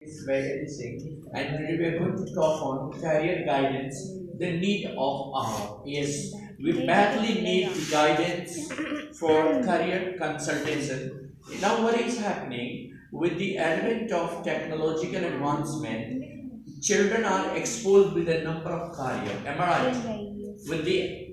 It's very interesting, and today we are going to talk on career guidance, the need of hour. Yes, we badly need guidance for career consultation. Now, what is happening with the advent of technological advancement? Children are exposed with a number of career. Am I right? With the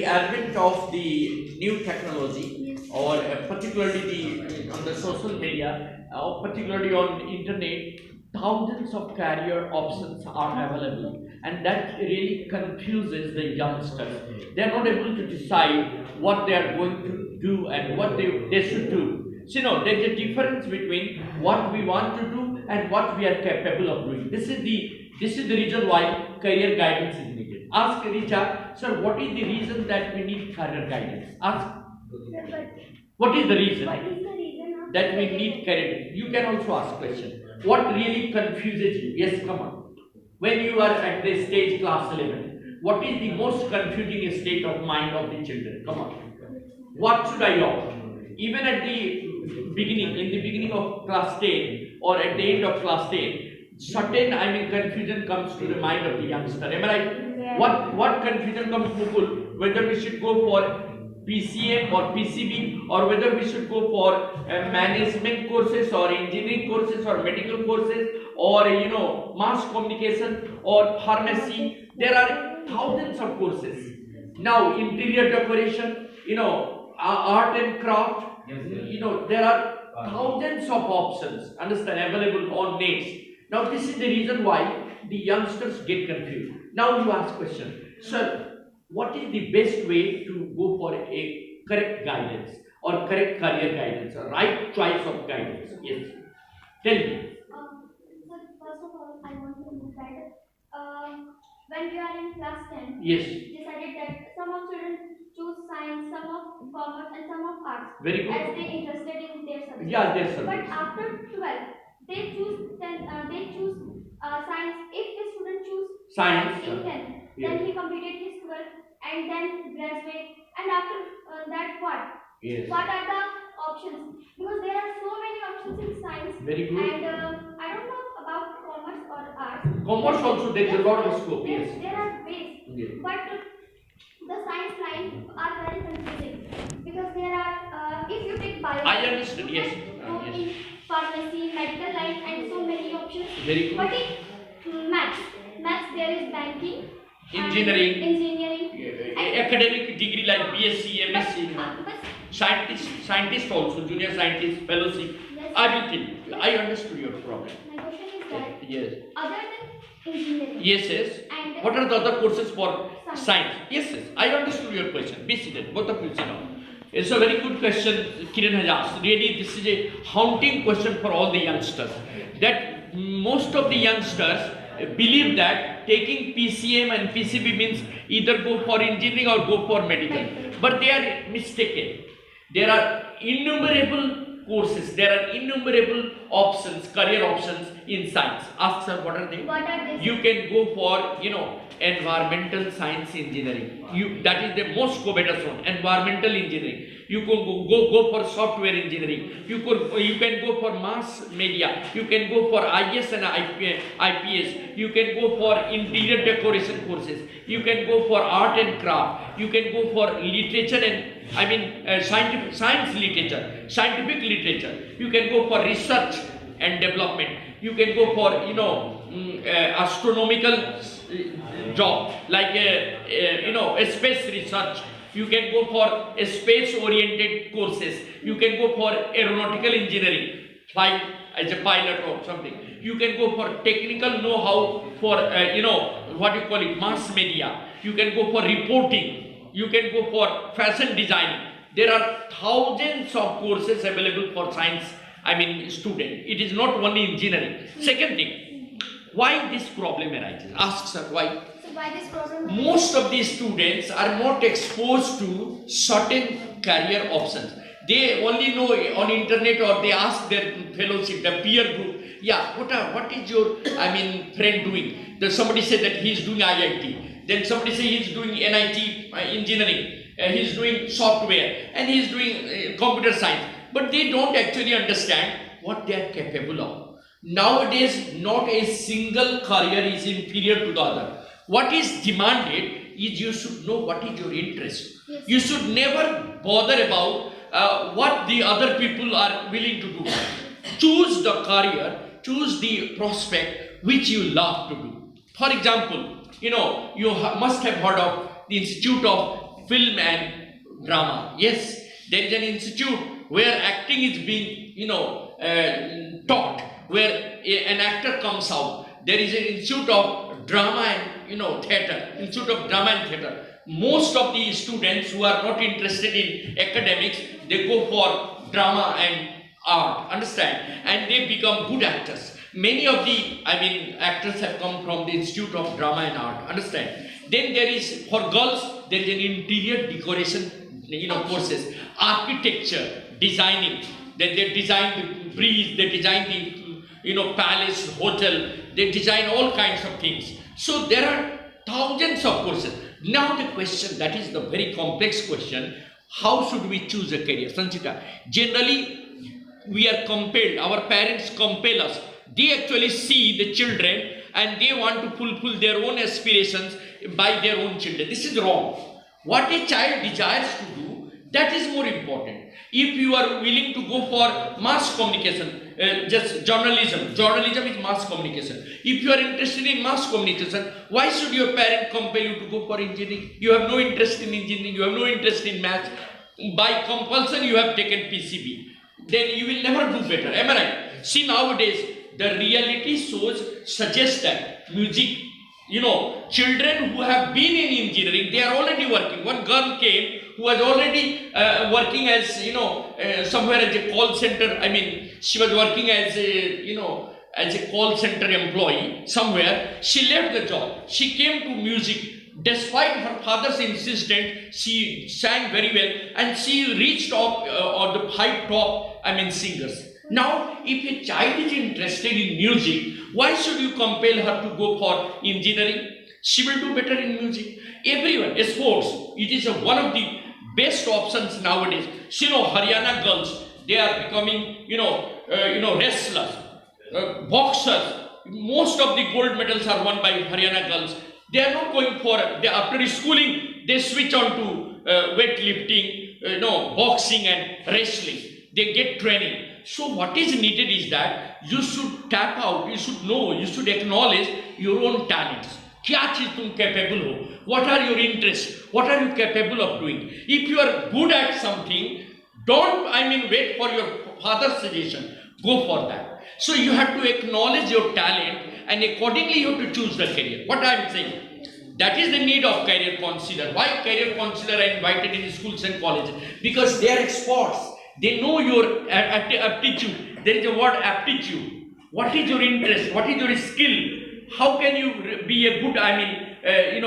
advent of the new technology, or particularly on the social media, or particularly on internet, thousands of career options are available, and that really confuses the youngsters. They are not able to decide what they are going to do and what they should do. So, there's a difference between what we want to do and what we are capable of doing. This is the reason why career guidance is needed. Ask Richa, sir, what is the reason that we need career guidance? Ask. What is the reason that we need career? You can also ask question. What really confuses you? Yes, come on. When you are at the stage class 11, what is the most confusing state of mind of the children? Come on. What should I opt? Even at the beginning, in the beginning of class 10 or at the end of class 10, certain confusion comes to the mind of the youngster. Am I right? Yeah. What confusion comes to Mukul? Whether we should go for PCM or PCB, or whether we should go for management courses or engineering courses or medical courses, or mass communication or pharmacy. There are thousands of courses. Now interior decoration, art and craft, there are thousands of options, understand, available on nets. Now this is the reason why the youngsters get confused. Now you ask question, sir, what is the best way to go for a correct guidance or correct career guidance, a right choice of guidance? Yes, tell me. Sir, first of all, I want to know that when we are in class 10, Yes, decided that some of children choose science, some of commerce, and some of arts very good. as they interested in their subject. Yeah, there's But some. after 12, they choose science. If the student choose Science, in 10, yes. then he completed his 12 and then graduate. And after that, what? Yes, What are the options? Because there are so many options in science. very good. And I don't know about commerce or arts. Commerce also, there is a lot of scope. Yes. There are ways, Yes. but the science line are very confusing because there are, if you take bio, I understand, you yes. can go Yes. in pharmacy, medical line, and so many options. Very good. But in maths there is banking, Engineering, engineering, academic degree like BSc, MSc, but scientist also, junior scientist, fellowship. yes, I will tell you. I understood your problem. my question is that Yes. other than engineering Yes. and What are the other courses for Science. science? Yes. I understood your question. Be seated. Both of you sit down. It's a very good question Kiran has asked. Really, this is a haunting question for all the youngsters. That most of the youngsters believe that taking PCM and PCB means either go for engineering or go for medical. But they are mistaken. There are innumerable courses, there are innumerable options, career options in science. Ask sir, what are they? what are they? You can go for, environmental science engineering. That is the most covetous one, environmental engineering. You can go for software engineering. You can go for mass media. You can go for IS and IPS. You can go for interior decoration courses. You can go for art and craft. You can go for literature and science literature, scientific literature. You can go for research and development. You can go for astronomical job like a space research. You can go for a space oriented courses. You can go for aeronautical engineering, fly as a pilot or something. You can go for technical know-how for mass media. You can go for reporting. You can go for fashion design. There are thousands of courses available for science student. It is not only engineering. Second thing, why this problem arises? Ask sir, why? So why this problem? Most of these students are not exposed to certain career options. They only know on internet, or they ask their fellowship, the peer group. Yeah, what is your friend doing? Then somebody said that he is doing IIT. Then somebody say he is doing NIT engineering. He is doing software, and he is doing computer science. But they don't actually understand what they are capable of. Nowadays, not a single career is inferior to the other. What is demanded is you should know what is your interest. Yes. You should never bother about what the other people are willing to do. Choose the career, choose the prospect which you love to do. For example, you know, you must have heard of the Institute of Film and Drama. Yes, there is an institute where acting is being, you know, taught, where an actor comes out. There is an Institute of Drama and, you know, Theatre, Institute of Drama and Theatre. Most of the students who are not interested in academics, they go for drama and art, understand, and they become good actors. Many of the, actors have come from the Institute of Drama and Art, understand. Then there is, for girls, there is an interior decoration, you know, courses, architecture, designing. Then they design the breeze, they design the, you know, palace, hotel, they design all kinds of things. So there are thousands of courses. Now the question, that is the very complex question, how should we choose a career? Sanchita, generally we are compelled, our parents compel us. They actually see the children and they want to fulfill their own aspirations by their own children. This is wrong. What a child desires to do, that is more important. If you are willing to go for mass communication, just journalism is mass communication. If you are interested in mass communication, why should your parent compel you to go for engineering? You have no interest in engineering, you have no interest in maths. By compulsion you have taken PCB. Then you will never do better. Am I right? See, nowadays the reality shows suggest that music, you know, children who have been in engineering, they are already working. One girl came who was already working as, you know, somewhere as a call center. She was working as a, you know, as a call center employee somewhere. She left the job. She came to music. Despite her father's insistence, she sang very well and she reached up on the high top, singers. Now, if a child is interested in music, why should you compel her to go for engineering? She will do better in music. Everyone, sports, it is one of the best options nowadays. So, you know, Haryana girls, they are becoming, wrestlers, boxers. Most of the gold medals are won by Haryana girls. They are not going for, after schooling, they switch on to weightlifting, boxing and wrestling. They get training. So what is needed is that you should tap out, you should know, you should acknowledge your own talents. क्या चीज तुम capable हो? What are your interests? What are you capable of doing? If you are good at something, don't wait for your father's suggestion. Go for that. So you have to acknowledge your talent and accordingly you have to choose the career. What I am saying, that is the need of career counselor. Why career counselor are invited in schools and colleges? Because they are experts. They know your aptitude. There is a word aptitude. What is your interest? What is your skill? How can you be a good,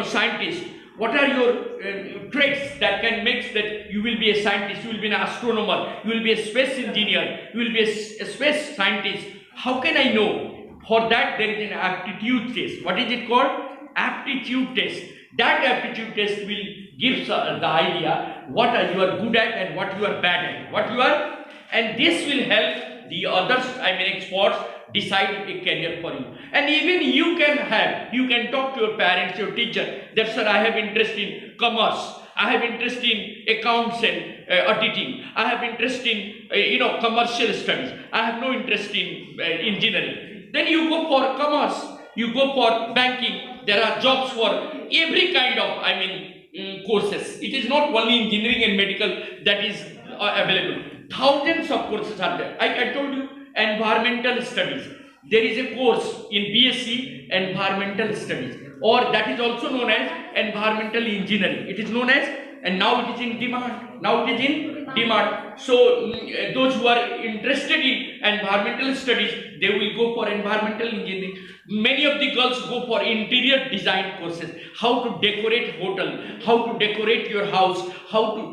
scientist? What are your traits that can make that you will be a scientist, you will be an astronomer, you will be a space engineer, you will be a space scientist? How can I know? For that there is an aptitude test. What is it called? Aptitude test. That aptitude test will give the idea what you are good at and what you are bad at. And this will help the others, experts, decide a career for you. And even you can talk to your parents, your teacher, that sir, I have interest in commerce, I have interest in accounts and auditing, I have interest in commercial studies, I have no interest in engineering. Then you go for commerce, you go for banking. There are jobs for every kind of courses. It is not only engineering and medical that is available. Thousands of courses are there. I told you, environmental studies. There is a course in BSc environmental studies, or that is also known as environmental engineering. It is known as, and now it is in demand. So those who are interested in environmental studies, they will go for environmental engineering. Many of the girls go for interior design courses. How to decorate hotel, how to decorate your house,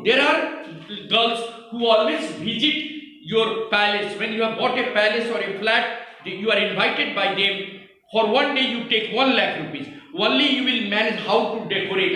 there are girls who always visit your palace. When you have bought a palace or a flat, you are invited by them For one day you take 1 lakh rupees. Only you will manage how to decorate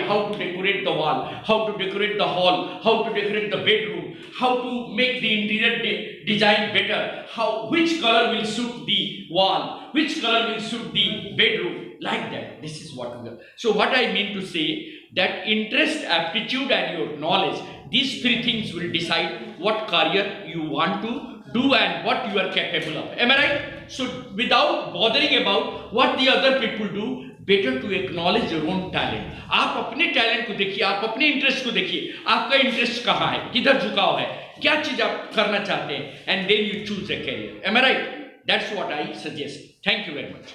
the wall, how to decorate the hall, how to decorate the bedroom, how to make the interior design better, which color will suit the wall, which color will suit the bedroom, like that. This is what we are. So what I mean to say, that interest, aptitude and your knowledge, these three things will decide what career you want to do and what you are capable of. Am I right? So without bothering about what the other people do, better to acknowledge your own talent. आप अपने talent को देखिए, आप अपने interest को देखिए, आपका interest कहाँ है, किधर झुकाव है, क्या चीज आप करना चाहते हैं, and then you choose a career. Am I right? That's what I suggest. Thank you very much.